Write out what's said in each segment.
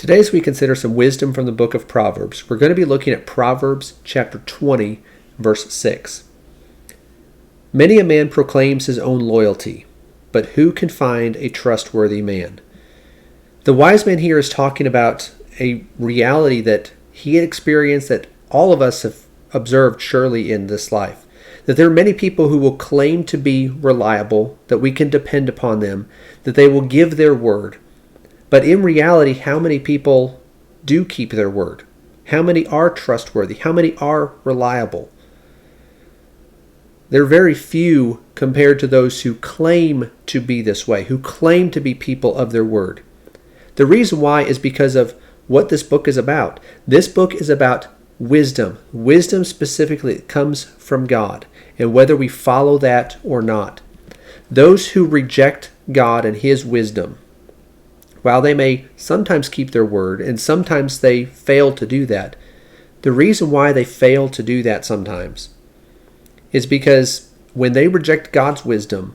Today, as we consider some wisdom from the book of Proverbs, we're going to be looking at Proverbs chapter 20, verse 6. Many a man proclaims his own loyalty, but who can find a trustworthy man? The wise man here is talking about a reality that he had experienced, that all of us have observed surely in this life. That there are many people who will claim to be reliable, that we can depend upon them, that they will give their word. But in reality, how many people do keep their word? How many are trustworthy? How many are reliable? There are very few compared to those who claim to be this way, who claim to be people of their word. The reason why is because of what this book is about. This book is about wisdom. Wisdom specifically comes from God, and whether we follow that or not. Those who reject God and His wisdom, while they may sometimes keep their word, and sometimes they fail to do that, the reason why they fail to do that sometimes is because when they reject God's wisdom,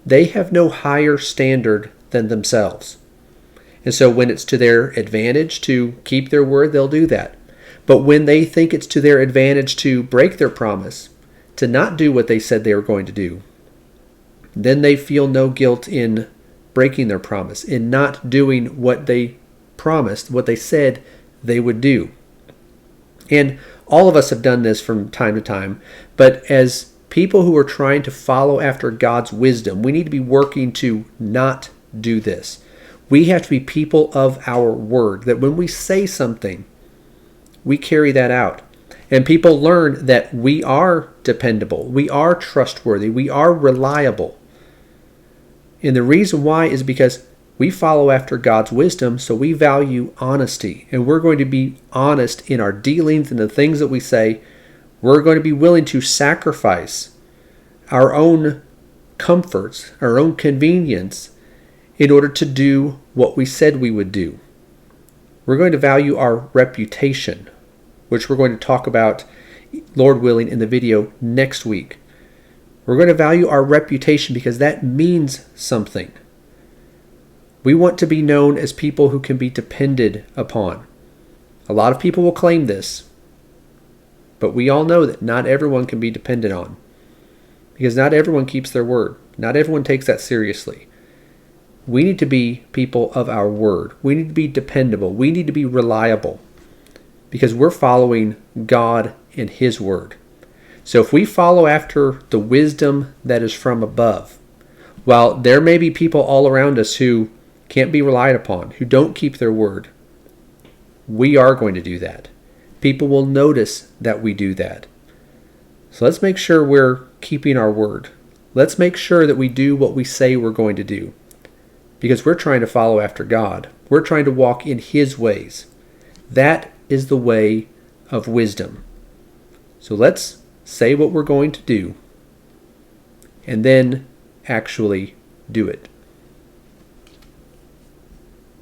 they have no higher standard than themselves. And so when it's to their advantage to keep their word, they'll do that. But when they think it's to their advantage to break their promise, to not do what they said they were going to do, then they feel no guilt in breaking their promise, in not doing what they promised, what they said they would do. And all of us have done this from time to time, but as people who are trying to follow after God's wisdom, we need to be working to not do this. We have to be people of our word, that when we say something, we carry that out. And people learn that we are dependable, we are trustworthy, we are reliable. And the reason why is because we follow after God's wisdom, so we value honesty. And we're going to be honest in our dealings and the things that we say. We're going to be willing to sacrifice our own comforts, our own convenience, in order to do what we said we would do. We're going to value our reputation, which we're going to talk about, Lord willing, in the video next week. We're going to value our reputation because that means something. We want to be known as people who can be depended upon. A lot of people will claim this, but we all know that not everyone can be depended on, because not everyone keeps their word. Not everyone takes that seriously. We need to be people of our word. We need to be dependable. We need to be reliable, because we're following God and His word. So if we follow after the wisdom that is from above, while there may be people all around us who can't be relied upon, who don't keep their word, we are going to do that. People will notice that we do that. So let's make sure we're keeping our word. Let's make sure that we do what we say we're going to do, because we're trying to follow after God. We're trying to walk in His ways. That is the way of wisdom. So let's say what we're going to do, and then actually do it.